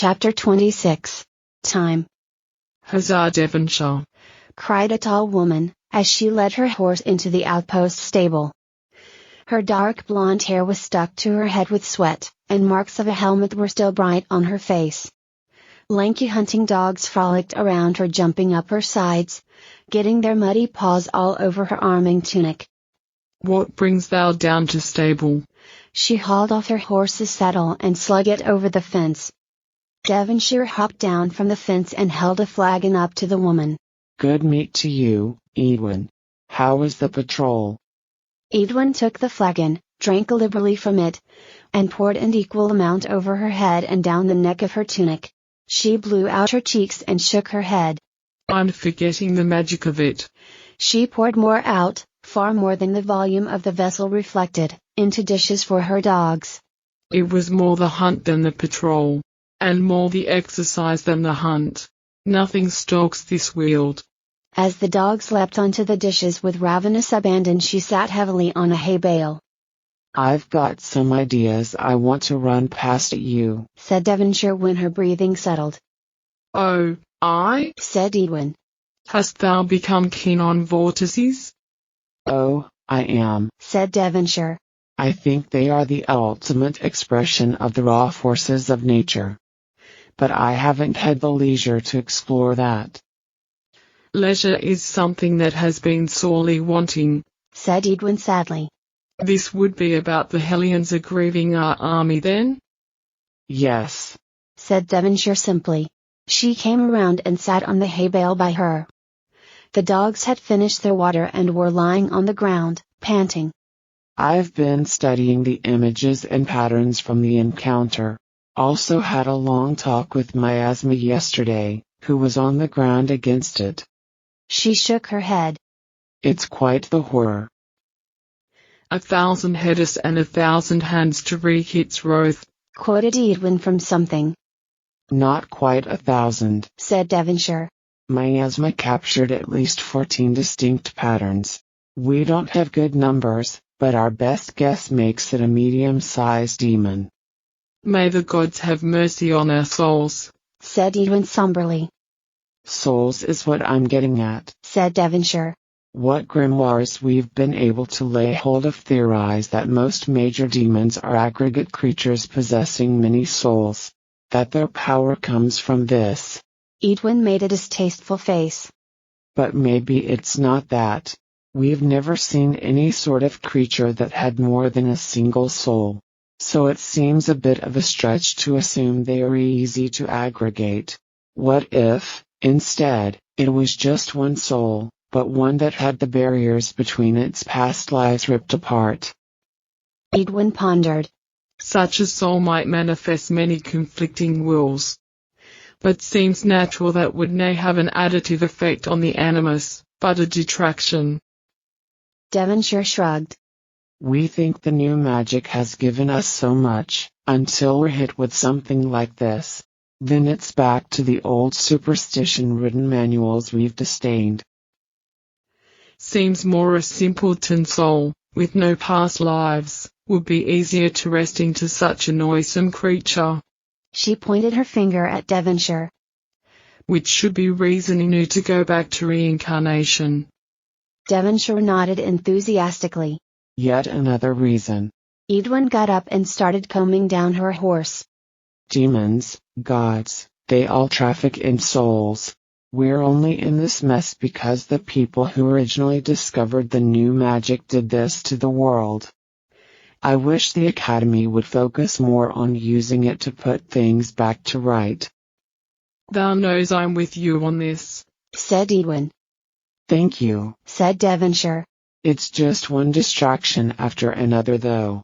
Chapter 26. Time. Huzzah, Devonshire! Cried a tall woman, as she led her horse into the outpost stable. Her dark blonde hair was stuck to her head with sweat, and marks of a helmet were still bright on her face. Lanky hunting dogs frolicked around her, jumping up her sides, getting their muddy paws all over her arming tunic. What brings thou down to stable? She hauled off her horse's saddle and slung it over the fence. Devonshire hopped down from the fence and held a flagon up to the woman. Good meat to you, Edwin. How was the patrol? Edwin took the flagon, drank liberally from it, and poured an equal amount over her head and down the neck of her tunic. She blew out her cheeks and shook her head. I'm forgetting the magic of it. She poured more out, far more than the volume of the vessel reflected, into dishes for her dogs. It was more the hunt than the patrol, and more the exercise than the hunt. Nothing stalks this weald. As the dogs leapt onto the dishes with ravenous abandon, she sat heavily on a hay bale. I've got some ideas I want to run past you, said Devonshire when her breathing settled. Oh, I? said Edwin. Hast thou become keen on vortices? Oh, I am, said Devonshire. I think they are the ultimate expression of the raw forces of nature. But I haven't had the leisure to explore that. Leisure is something that has been sorely wanting, said Edwin sadly. This would be about the Hellions aggrieving our army then? Yes, said Devonshire simply. She came around and sat on the hay bale by her. The dogs had finished their water and were lying on the ground, panting. I've been studying the images and patterns from the encounter. Also had a long talk with Miasma yesterday, who was on the ground against it. She shook her head. It's quite the horror. 1,000 headers and 1,000 hands to wreak its wrath, quoted Edwin from something. Not quite 1,000, said Devonshire. Miasma captured at least 14 distinct patterns. We don't have good numbers, but our best guess makes it a medium-sized demon. May the gods have mercy on our souls, said Edwin somberly. Souls is what I'm getting at, said Devonshire. What grimoires we've been able to lay hold of theorize that most major demons are aggregate creatures possessing many souls. That their power comes from this. Edwin made a distasteful face. But maybe it's not that. We've never seen any sort of creature that had more than a single soul. So it seems a bit of a stretch to assume they are easy to aggregate. What if, instead, it was just one soul, but one that had the barriers between its past lives ripped apart? Edwin pondered. Such a soul might manifest many conflicting wills. But seems natural that would nay have an additive effect on the animus, but a detraction. Devonshire shrugged. We think the new magic has given us so much, until we're hit with something like this. Then it's back to the old superstition-ridden manuals we've disdained. Seems more a simpleton soul, with no past lives, would be easier to wrest into such a noisome creature. She pointed her finger at Devonshire. Which should be reason enough to go back to reincarnation. Devonshire nodded enthusiastically. Yet another reason. Edwin got up and started combing down her horse. Demons, gods, they all traffic in souls. We're only in this mess because the people who originally discovered the new magic did this to the world. I wish the Academy would focus more on using it to put things back to right. Thou knows I'm with you on this, said Edwin. Thank you, said Devonshire. It's just one distraction after another though.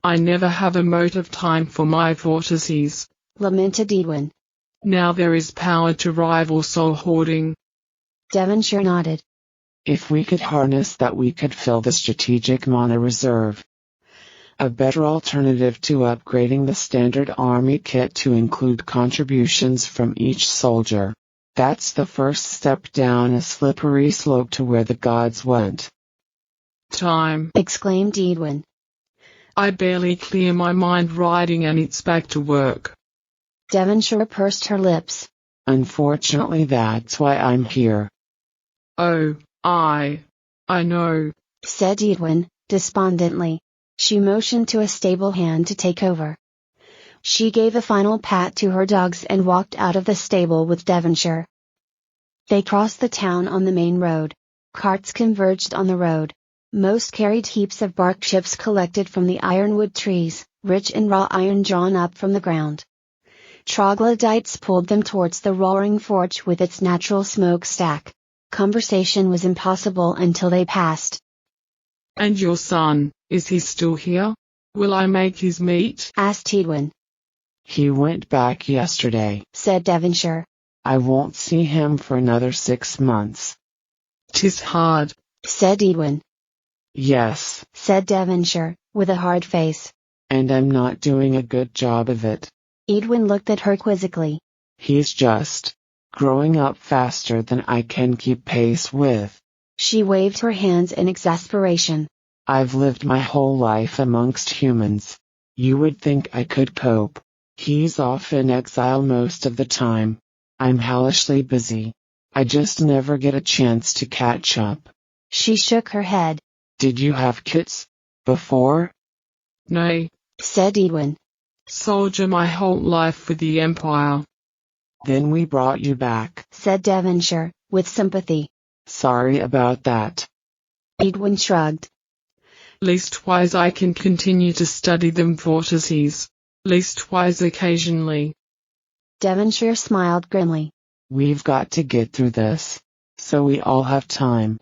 I never have a motive time for my vortices, lamented Edwin. Now there is power to rival soul hoarding. Devonshire nodded. If we could harness that, we could fill the strategic mana reserve. A better alternative to upgrading the standard army kit to include contributions from each soldier. That's the first step down a slippery slope to where the gods went. Time, exclaimed Edwin. I barely clear my mind writing and it's back to work. Devonshire pursed her lips. Unfortunately, that's why I'm here. Oh, I know, said Edwin, despondently. She motioned to a stable hand to take over. She gave a final pat to her dogs and walked out of the stable with Devonshire. They crossed the town on the main road. Carts converged on the road. Most carried heaps of bark chips collected from the ironwood trees, rich in raw iron drawn up from the ground. Troglodytes pulled them towards the roaring forge with its natural smokestack. Conversation was impossible until they passed. And your son, is he still here? Will I make his meat? asked Edwin. He went back yesterday, said Devonshire. I won't see him for another 6 months. 'Tis hard, said Edwin. Yes, said Devonshire, with a hard face. and I'm not doing a good job of it. Edwin looked at her quizzically. He's just growing up faster than I can keep pace with. She waved her hands in exasperation. I've lived my whole life amongst humans. You would think I could cope. He's off in exile most of the time. I'm hellishly busy. I just never get a chance to catch up. She shook her head. Did you have kids before? nay, said Edwin. soldier my whole life for the Empire. Then we brought you back, said Devonshire, with sympathy. Sorry about that. Edwin shrugged. Leastwise I can continue to study them vortices. Leastwise occasionally. Devonshire smiled grimly. We've got to get through this, so we all have time.